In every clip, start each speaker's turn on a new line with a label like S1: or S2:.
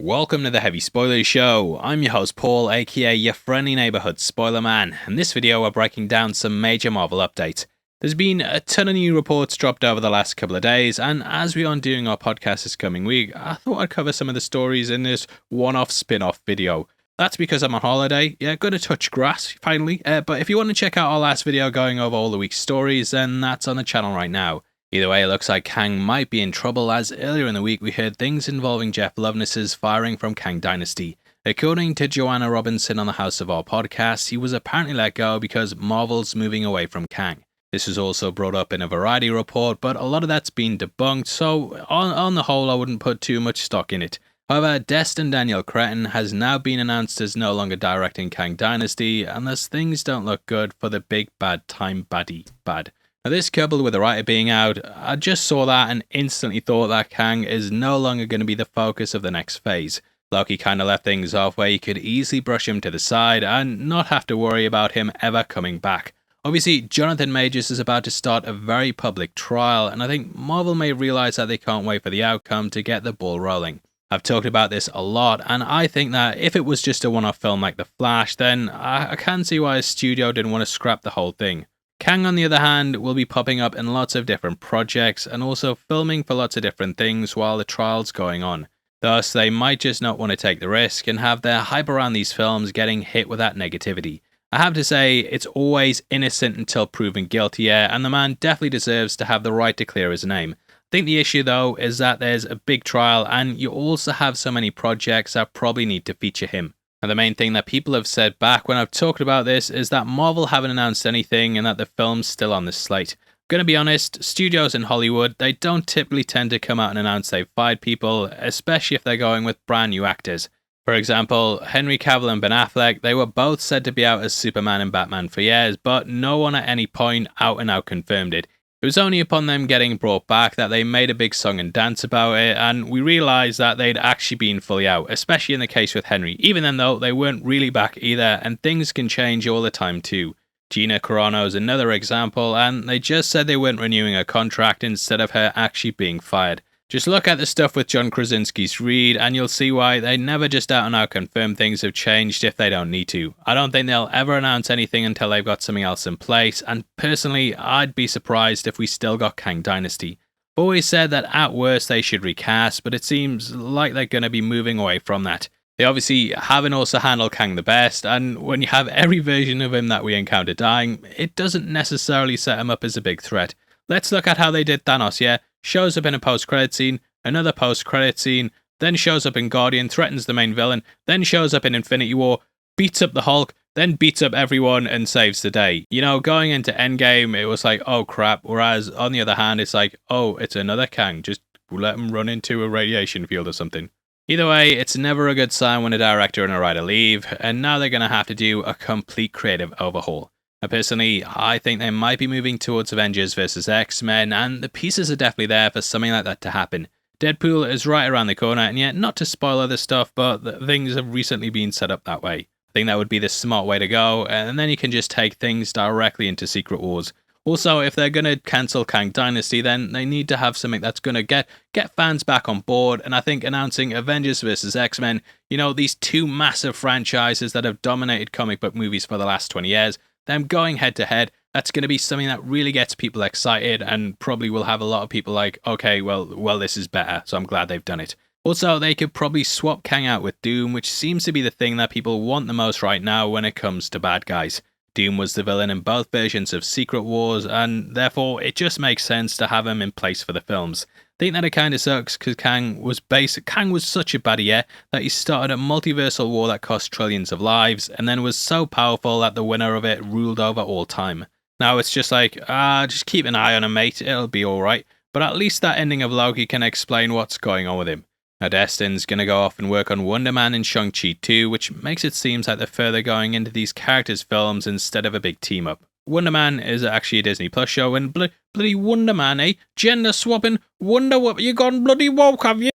S1: Welcome to the Heavy Spoilers Show. I'm your host Paul, aka your friendly neighborhood spoiler man. In this video we're breaking down some major Marvel updates. There's been a ton of new reports dropped over the last couple of days, and as we are doing our podcast this coming week, I thought I'd cover some of the stories in this one-off spin-off video. That's because I'm on holiday, gonna touch grass, finally, but if you want to check out our last video going over all the week's stories, then that's on the channel right now. Either way, it looks like Kang might be in trouble, as earlier in the week we heard things involving Jeff Loveness's firing from Kang Dynasty. According to Joanna Robinson on the House of R podcast, he was apparently let go because Marvel's moving away from Kang. This was also brought up in a Variety report, but a lot of that's been debunked, so on the whole I wouldn't put too much stock in it. However, Destin Daniel Cretton has now been announced as no longer directing Kang Dynasty, and thus things don't look good for the big bad time baddie bad. Now this, coupled with the writer being out, I just saw that and instantly thought that Kang is no longer going to be the focus of the next phase. Loki kind of left things off where you could easily brush him to the side and not have to worry about him ever coming back. Obviously, Jonathan Majors is about to start a very public trial, and I think Marvel may realise that they can't wait for the outcome to get the ball rolling. I've talked about this a lot, and I think that if it was just a one-off film like The Flash, then I can see why a studio didn't want to scrap the whole thing. Kang, on the other hand, will be popping up in lots of different projects and also filming for lots of different things while the trial's going on. Thus, they might just not want to take the risk and have their hype around these films getting hit with that negativity. I have to say, it's always innocent until proven guilty, and the man definitely deserves to have the right to clear his name. I think the issue, though, is that there's a big trial and you also have so many projects that probably need to feature him. And the main thing that people have said back when I've talked about this is that Marvel haven't announced anything and that the film's still on the slate. Gonna be honest, studios in Hollywood, they don't typically tend to come out and announce they've fired people, especially if they're going with brand new actors. For example, Henry Cavill and Ben Affleck, they were both said to be out as Superman and Batman for years, but no one at any point out and out confirmed it. It was only upon them getting brought back that they made a big song and dance about it, and we realised that they'd actually been fully out, especially in the case with Henry, even then though they weren't really back either, and things can change all the time too. Gina Carano is another example, and they just said they weren't renewing her contract instead of her actually being fired. Just look at the stuff with John Krasinski's Reed, and you'll see why they never just out and out confirm things have changed if they don't need to. I don't think they'll ever announce anything until they've got something else in place, and personally, I'd be surprised if we still got Kang Dynasty. I've always said that at worst they should recast, but it seems like they're going to be moving away from that. They obviously haven't also handled Kang the best, and when you have every version of him that we encounter dying, it doesn't necessarily set him up as a big threat. Let's look at how they did Thanos, shows up in a post-credit scene, another post-credit scene, then shows up in Guardian, threatens the main villain, then shows up in Infinity War, beats up the Hulk, then beats up everyone and saves the day. You know, going into Endgame, it was like, oh crap, whereas on the other hand, it's like, oh, it's another Kang, just let him run into a radiation field or something. Either way, it's never a good sign when a director and a writer leave, and now they're going to have to do a complete creative overhaul. Now, personally, I think they might be moving towards Avengers vs. X-Men, and the pieces are definitely there for something like that to happen. Deadpool is right around the corner, and yet, not to spoil other stuff, but things have recently been set up that way. I think that would be the smart way to go, and then you can just take things directly into Secret Wars. Also, if they're going to cancel Kang Dynasty, then they need to have something that's going to get fans back on board, and I think announcing Avengers vs. X-Men, these two massive franchises that have dominated comic book movies for the last 20 years, them going head to head, that's going to be something that really gets people excited and probably will have a lot of people like, okay, well, this is better, so I'm glad they've done it. Also, they could probably swap Kang out with Doom, which seems to be the thing that people want the most right now when it comes to bad guys. Doom was the villain in both versions of Secret Wars, and therefore it just makes sense to have him in place for the films. I think that it kind of sucks because Kang was such a baddie that he started a multiversal war that cost trillions of lives, and then was so powerful that the winner of it ruled over all time. Now it's just like, just keep an eye on him, mate, it'll be alright, but at least that ending of Loki can explain what's going on with him. Now Destin's gonna go off and work on Wonder Man and Shang-Chi too, which makes it seem like they're further going into these characters' films instead of a big team-up. Wonder Man is actually a Disney Plus show, and bloody Wonder Man, gender swapping, wonder what you gone bloody woke, have you?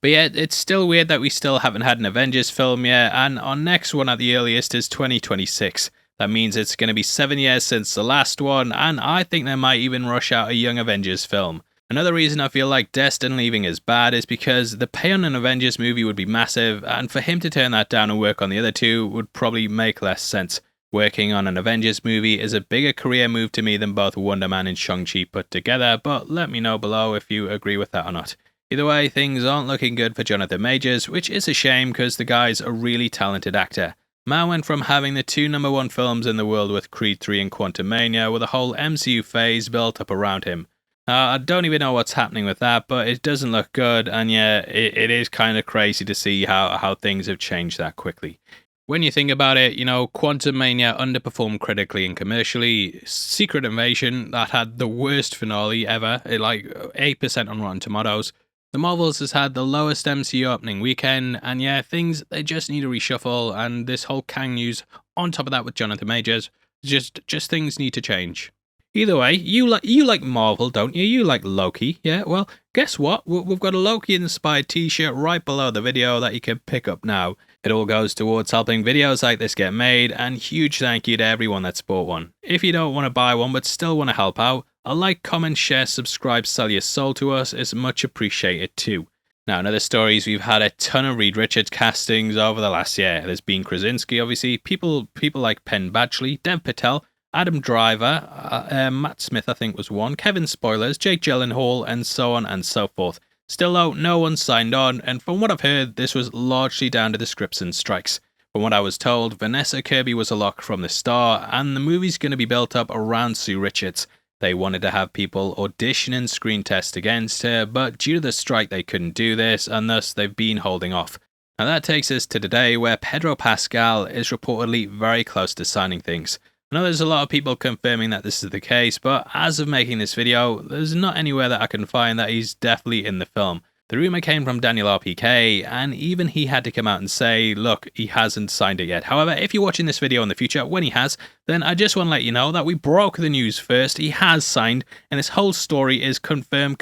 S1: But yeah, it's still weird that we still haven't had an Avengers film yet, and our next one at the earliest is 2026. That means it's going to be 7 years since the last one, and I think they might even rush out a Young Avengers film. Another reason I feel like Destin leaving is bad is because the pay on an Avengers movie would be massive, and for him to turn that down and work on the other two would probably make less sense. Working on an Avengers movie is a bigger career move to me than both Wonder Man and Shang-Chi put together, but let me know below if you agree with that or not. Either way, things aren't looking good for Jonathan Majors, which is a shame because the guy's a really talented actor. Man went from having the two #1 films in the world with Creed 3 and Quantumania with a whole MCU phase built up around him. I don't even know what's happening with that, but it doesn't look good, and yeah, it is kind of crazy to see how things have changed that quickly. When you think about it, Quantumania underperformed critically and commercially. Secret Invasion, that had the worst finale ever, like 8% on Rotten Tomatoes. The Marvels has had the lowest MCU opening weekend, and yeah, they just need to reshuffle, and this whole Kang news on top of that with Jonathan Majors, just things need to change. Either way, you like Marvel, don't you? You like Loki, yeah? Well, guess what? We've got a Loki-inspired t-shirt right below the video that you can pick up now. It all goes towards helping videos like this get made, and huge thank you to everyone that's bought one. If you don't want to buy one but still want to help out, a like, comment, share, subscribe, sell your soul to us is much appreciated too. Now, in other stories, we've had a ton of Reed Richards castings over the last year. There's been Krasinski, obviously, people like Penn Badgley, Dev Patel, Adam Driver, Matt Smith I think was one, Kevin Spoilers, Jake Gyllenhaal, and so on and so forth. Still though, no one signed on, and from what I've heard, this was largely down to the scripts and strikes. From what I was told, Vanessa Kirby was a lock from the start, and the movie's going to be built up around Sue Richards. They wanted to have people audition and screen test against her, but due to the strike they couldn't do this, and thus they've been holding off. Now that takes us to today, where Pedro Pascal is reportedly very close to signing things. I know there's a lot of people confirming that this is the case, but as of making this video, there's not anywhere that I can find that he's definitely in the film. The rumour came from Daniel RPK, and even he had to come out and say, look, he hasn't signed it yet. However, if you're watching this video in the future, when he has, then I just want to let you know that we broke the news first. He has signed, and this whole story is confirmed.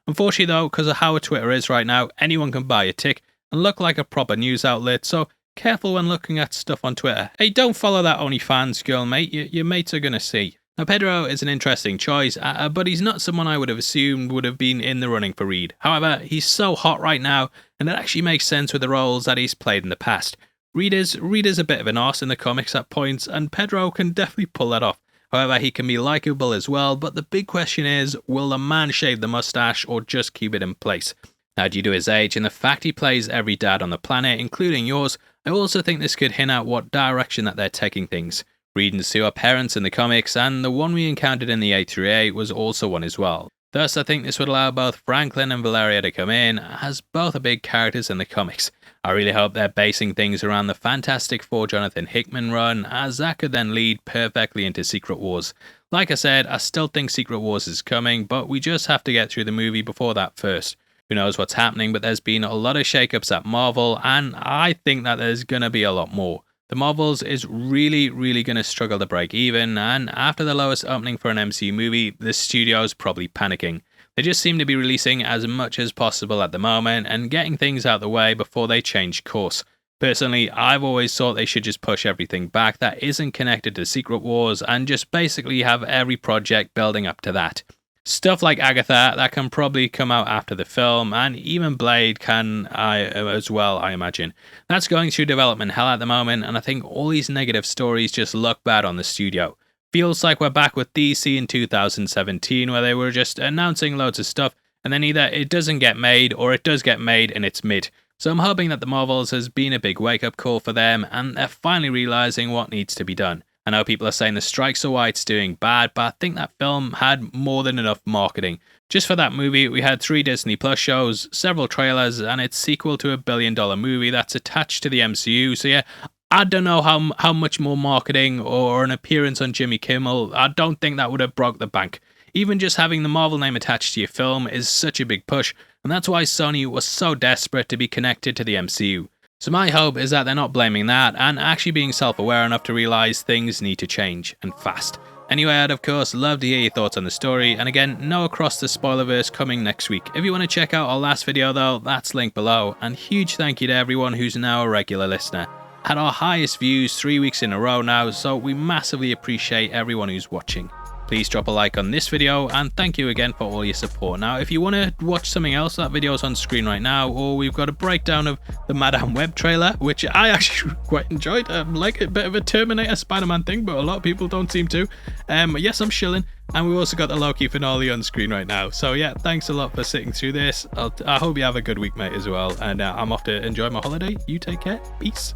S1: Unfortunately though, because of how Twitter is right now, anyone can buy a tick and look like a proper news outlet, so careful when looking at stuff on Twitter. Hey, don't follow that OnlyFans girl, mate. Your mates are going to see. Now, Pedro is an interesting choice, but he's not someone I would have assumed would have been in the running for Reed. However, he's so hot right now, and it actually makes sense with the roles that he's played in the past. Reed is a bit of an arse in the comics at points, and Pedro can definitely pull that off. However, he can be likeable as well, but the big question is, will the man shave the mustache or just keep it in place? Now, due to his age and the fact he plays every dad on the planet, including yours, I also think this could hint at what direction that they're taking things. Reed and Sue are parents in the comics, and the one we encountered in the A3A was also one as well. Thus, I think this would allow both Franklin and Valeria to come in, as both are big characters in the comics. I really hope they're basing things around the Fantastic Four Jonathan Hickman run, as that could then lead perfectly into Secret Wars. Like I said, I still think Secret Wars is coming, but we just have to get through the movie before that first. Who knows what's happening, but there's been a lot of shakeups at Marvel, and I think that there's going to be a lot more. The Marvels is really going to struggle to break even, and after the lowest opening for an MCU movie, the studio's probably panicking. They just seem to be releasing as much as possible at the moment and getting things out of the way before they change course. Personally, I've always thought they should just push everything back that isn't connected to Secret Wars and just basically have every project building up to that. Stuff like Agatha, that can probably come out after the film, and even Blade can as well, I imagine. That's going through development hell at the moment, and I think all these negative stories just look bad on the studio. Feels like we're back with DC in 2017, where they were just announcing loads of stuff, and then either it doesn't get made, or it does get made and it's mid. So I'm hoping that the Marvels has been a big wake-up call for them, and they're finally realising what needs to be done. I know people are saying the strikes are why it's doing bad, but I think that film had more than enough marketing. Just for that movie, we had 3 Disney Plus shows, several trailers, and its sequel to a $1 billion movie that's attached to the MCU. So yeah, I don't know how much more marketing or an appearance on Jimmy Kimmel, I don't think that would have broke the bank. Even just having the Marvel name attached to your film is such a big push, and that's why Sony was so desperate to be connected to the MCU. So my hope is that they're not blaming that and actually being self-aware enough to realise things need to change, and fast. Anyway, I'd of course love to hear your thoughts on the story, and again, no Across the Spoilerverse coming next week. If you want to check out our last video though, that's linked below, and huge thank you to everyone who's now a regular listener. Had our highest views 3 weeks in a row now, so we massively appreciate everyone who's watching. please drop a like on this video, and thank you again for all your support. Now, if you want to watch something else, that video is on screen right now, or we've got a breakdown of the Madame Web trailer, which I actually quite enjoyed. Like a bit of a Terminator Spider-Man thing, but a lot of people don't seem to. Yes, I'm shilling. And we've also got the Loki finale on screen right now. So yeah, thanks a lot for sitting through this. I hope you have a good week, mate, as well. And I'm off to enjoy my holiday. You take care. Peace.